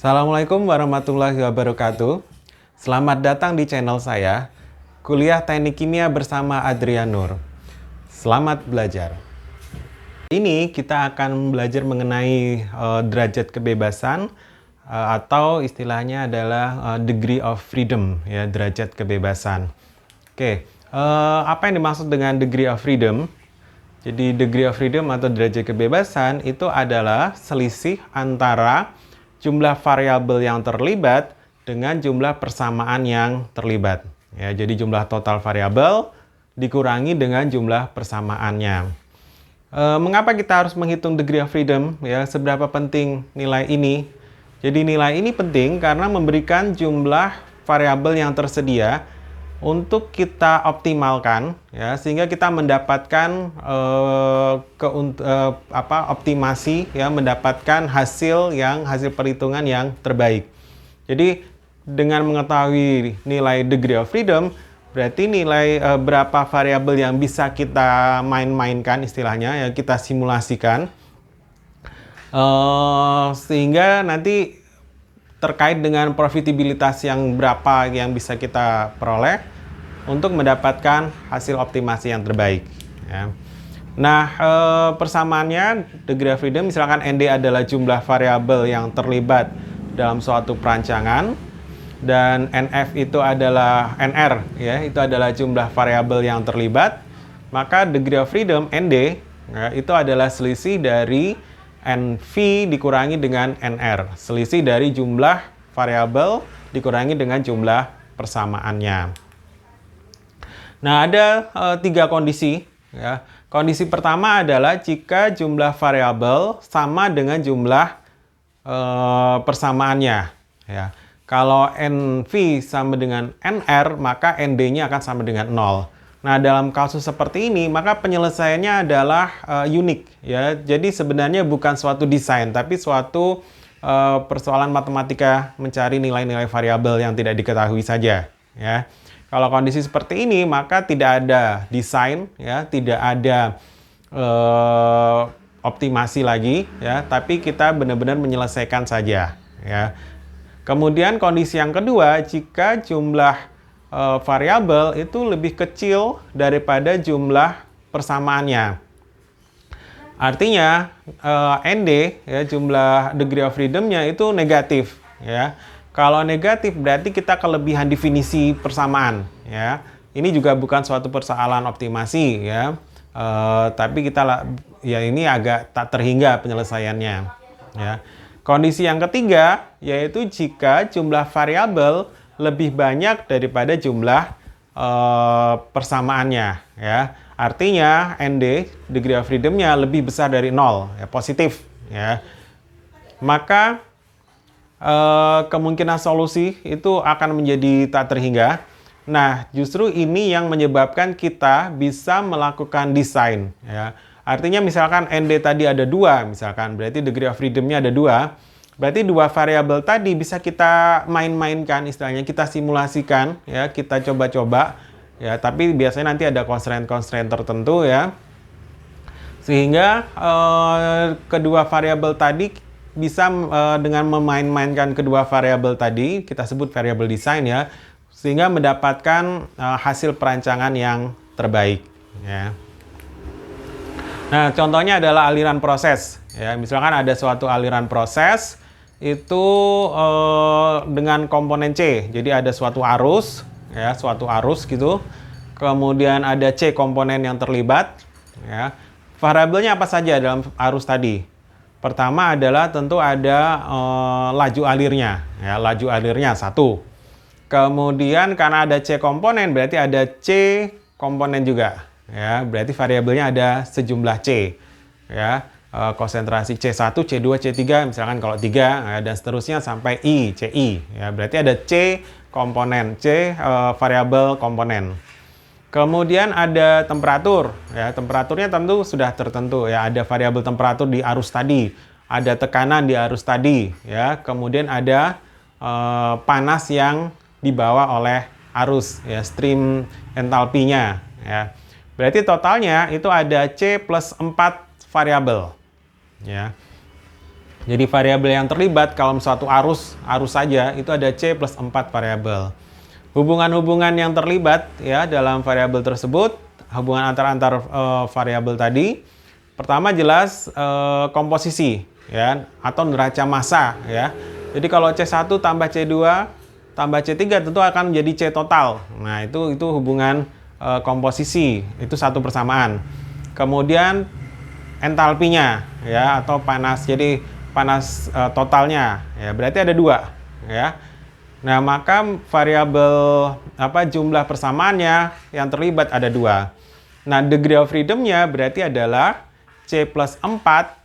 Assalamualaikum warahmatullahi wabarakatuh. Selamat datang di channel saya, Kuliah Teknik Kimia bersama Adrian Nur. Selamat belajar. Ini kita akan belajar mengenai derajat kebebasan atau istilahnya adalah degree of freedom, ya, derajat kebebasan. Oke, apa yang dimaksud dengan degree of freedom? Jadi degree of freedom atau derajat kebebasan itu adalah selisih antara jumlah variabel yang terlibat dengan jumlah persamaan yang terlibat. Ya, jadi jumlah total variabel dikurangi dengan jumlah persamaannya. Mengapa kita harus menghitung degree of freedom? Ya, seberapa penting nilai ini? Jadi nilai ini penting karena memberikan jumlah variabel yang tersedia untuk kita optimalkan, ya, sehingga kita mendapatkan optimasi, ya, mendapatkan hasil perhitungan yang terbaik. Jadi dengan mengetahui nilai degree of freedom, berarti nilai berapa variabel yang bisa kita main-mainkan, istilahnya, ya, kita simulasikan, sehingga nanti terkait dengan profitabilitas yang berapa yang bisa kita peroleh untuk mendapatkan hasil optimasi yang terbaik, ya. Nah, persamaannya degree of freedom, misalkan ND adalah jumlah variabel yang terlibat dalam suatu perancangan, dan NF itu adalah NR, ya, itu adalah jumlah variabel yang terlibat, maka degree of freedom ND, ya, itu adalah selisih dari NV dikurangi dengan NR, selisih dari jumlah variabel dikurangi dengan jumlah persamaannya. Nah, ada 3 kondisi, ya. Kondisi pertama adalah jika jumlah variabel sama dengan jumlah persamaannya, ya. Kalau NV sama dengan NR, maka ND-nya akan sama dengan 0. Nah, dalam kasus seperti ini, maka penyelesaiannya adalah unik, ya. Jadi sebenarnya bukan suatu desain, tapi suatu persoalan matematika mencari nilai-nilai variabel yang tidak diketahui saja, ya. Kalau kondisi seperti ini, maka tidak ada desain, ya, tidak ada optimasi lagi, ya, tapi kita benar-benar menyelesaikan saja, ya. Kemudian kondisi yang kedua, jika jumlah variabel itu lebih kecil daripada jumlah persamaannya. Artinya ND, ya, jumlah degree of freedom-nya itu negatif, ya. Kalau negatif berarti kita kelebihan definisi persamaan, ya. Ini juga bukan suatu persoalan optimasi, ya. Tapi ya, ini agak tak terhingga penyelesaiannya, ya. Kondisi yang ketiga yaitu jika jumlah variabel lebih banyak daripada jumlah persamaannya, ya. Artinya ND, degree of freedom-nya, lebih besar dari 0, ya, positif, ya. Maka kemungkinan solusi itu akan menjadi tak terhingga. Nah, justru ini yang menyebabkan kita bisa melakukan desain, ya. Artinya misalkan ND tadi ada 2, misalkan, berarti degree of freedom-nya ada 2. Berarti 2 variabel tadi bisa kita main-mainkan, istilahnya kita simulasikan, ya, kita coba-coba, ya, tapi biasanya nanti ada constraint-constraint tertentu, ya. Sehingga kedua variabel tadi bisa dengan memain-mainkan kedua variabel tadi, kita sebut variabel design, ya, sehingga mendapatkan hasil perancangan yang terbaik, ya. Nah, contohnya adalah aliran proses, ya. Misalkan ada suatu aliran proses itu dengan komponen C. Jadi ada suatu arus, ya, suatu arus gitu. Kemudian ada C komponen yang terlibat, ya. Variabelnya apa saja dalam arus tadi? Pertama adalah tentu ada laju alirnya, ya, laju alirnya 1. Kemudian karena ada C komponen berarti ada C komponen juga, ya, berarti variabelnya ada sejumlah C, ya, konsentrasi C1, C2, C3, misalkan kalau 3, ya, dan seterusnya sampai I, CI, ya, berarti ada C komponen, C variabel komponen. Kemudian ada temperatur, ya, temperaturnya tentu sudah tertentu, ya, ada variabel temperatur di arus tadi, ada tekanan di arus tadi, ya, kemudian ada panas yang dibawa oleh arus, ya, stream entalpinya, ya. Berarti totalnya itu ada C plus 4 variabel, ya. Jadi variabel yang terlibat kalau suatu arus saja itu ada C plus 4 variabel. Hubungan-hubungan yang terlibat ya dalam variabel tersebut, hubungan antar variabel tadi. Pertama jelas komposisi ya atau neraca massa ya. Jadi kalau C1 tambah C2 tambah C3 tentu akan menjadi C total. Nah, itu hubungan komposisi, itu satu persamaan. Kemudian entalpinya ya atau panas. Jadi panas totalnya ya berarti ada dua ya. Nah, maka variabel jumlah persamaannya yang terlibat ada dua. Nah, degree of freedom-nya berarti adalah C plus 4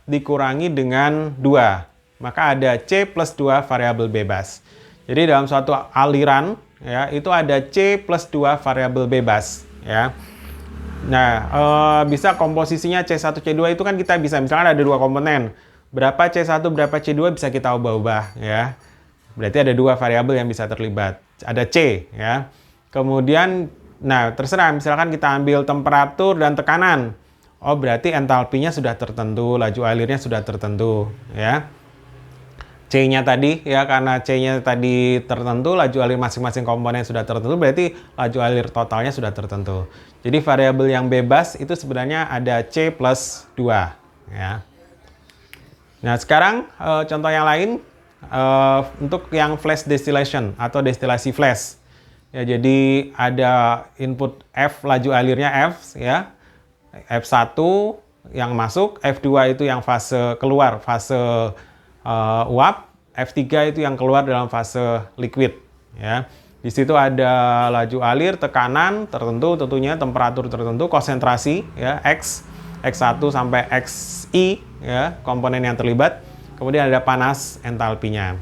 dikurangi dengan 2. Maka ada C plus 2 variabel bebas. Jadi dalam suatu aliran ya itu ada C plus 2 variabel bebas ya. Nah, bisa komposisinya C1 C2 itu kan kita bisa misalkan ada dua komponen. Berapa C1 berapa C2 bisa kita ubah-ubah ya. Berarti ada dua variabel yang bisa terlibat. Ada C ya. Kemudian nah terserah misalkan kita ambil temperatur dan tekanan. Oh, berarti entalpinya sudah tertentu, laju alirnya sudah tertentu ya. C-nya tadi ya, karena C-nya tadi tertentu, laju alir masing-masing komponen sudah tertentu, berarti laju alir totalnya sudah tertentu. Jadi variabel yang bebas itu sebenarnya ada C plus 2 ya. Nah, sekarang contoh yang lain untuk yang flash distillation atau destilasi flash. Ya, jadi ada input F, laju alirnya F ya. F1 yang masuk, F2 itu yang fase keluar, fase uap, F3 itu yang keluar dalam fase liquid ya. Di situ ada laju alir, tekanan tertentu tentunya, temperatur tertentu, konsentrasi ya, X1 sampai Xi ya, komponen yang terlibat. Kemudian ada panas, entalpinya.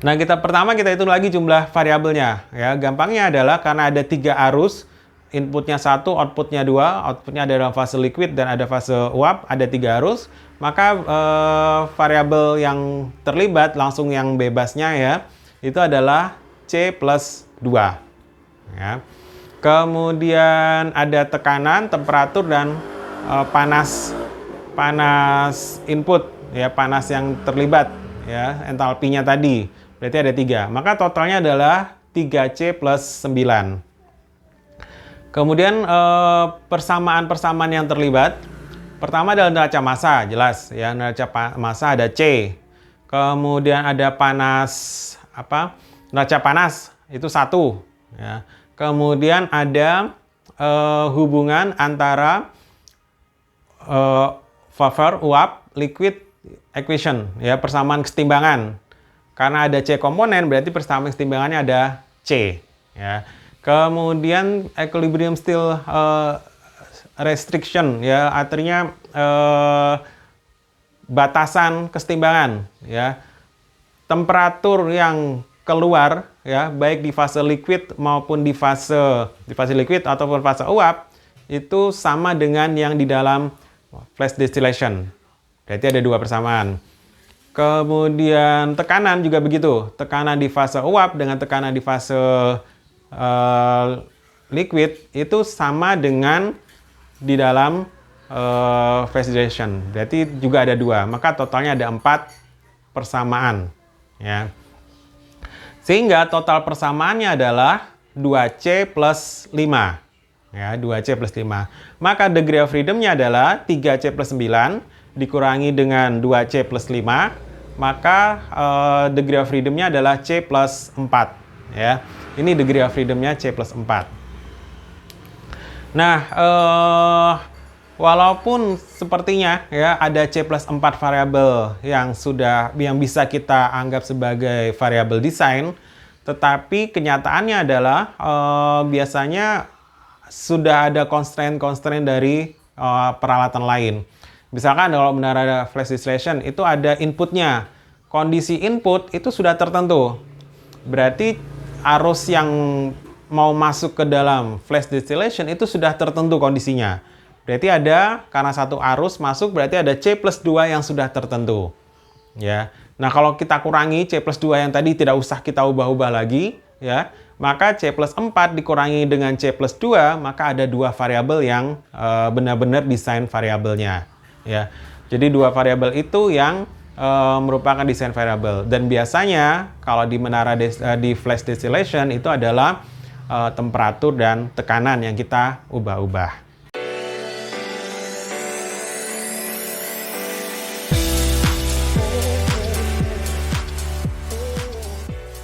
Nah, pertama kita hitung lagi jumlah variabelnya ya. Gampangnya adalah karena ada 3 arus, inputnya 1, outputnya 2, outputnya ada dalam fase liquid dan ada fase uap, ada 3 arus, maka variabel yang terlibat langsung yang bebasnya ya, itu adalah C plus 2. Ya. Kemudian ada tekanan, temperatur, dan panas input, ya, panas yang terlibat, ya, entalpinya tadi. Berarti ada 3. Maka totalnya adalah 3C plus 9. Kemudian persamaan-persamaan yang terlibat. Pertama adalah neraca massa, jelas ya, neraca massa ada C. Kemudian ada neraca panas itu 1 ya. Kemudian ada hubungan antara vapor, uap, liquid equation ya, persamaan kesetimbangan. Karena ada C komponen berarti persamaan kesetimbangannya ada C ya. Kemudian equilibrium still restriction ya, artinya batasan kesetimbangan ya. Temperatur yang keluar ya, baik di fase liquid maupun di fase liquid ataupun fase uap itu sama dengan yang di dalam flash distillation. Berarti ada 2 persamaan. Kemudian tekanan juga begitu. Tekanan di fase uap dengan tekanan di fase liquid itu sama dengan di dalam flash distillation. Berarti juga ada 2. Maka totalnya ada 4 persamaan. Ya. Sehingga total persamaannya adalah 2C plus 5. Ya, 2C plus 5. Maka degree of freedom-nya adalah 3C plus 9 dikurangi dengan 2C plus 5. Maka degree of freedom-nya adalah C plus 4. Ya. Ini degree of freedom-nya C plus 4. Nah, walaupun sepertinya ya ada C plus 4 variabel yang bisa kita anggap sebagai variabel desain, tetapi kenyataannya adalah biasanya sudah ada constraint dari peralatan lain. Misalkan kalau menara flash distillation itu ada inputnya. Kondisi input itu sudah tertentu. Berarti arus yang mau masuk ke dalam flash distillation itu sudah tertentu kondisinya. Berarti karena satu arus masuk berarti ada C plus 2 yang sudah tertentu. Ya. Nah, kalau kita kurangi C plus 2 yang tadi tidak usah kita ubah-ubah lagi, ya, maka C plus 4 dikurangi dengan C plus 2, maka ada 2 variabel yang benar-benar desain variabelnya. Ya. Jadi 2 variabel itu yang merupakan desain variable. Dan biasanya kalau di di flash distillation itu adalah temperatur dan tekanan yang kita ubah-ubah.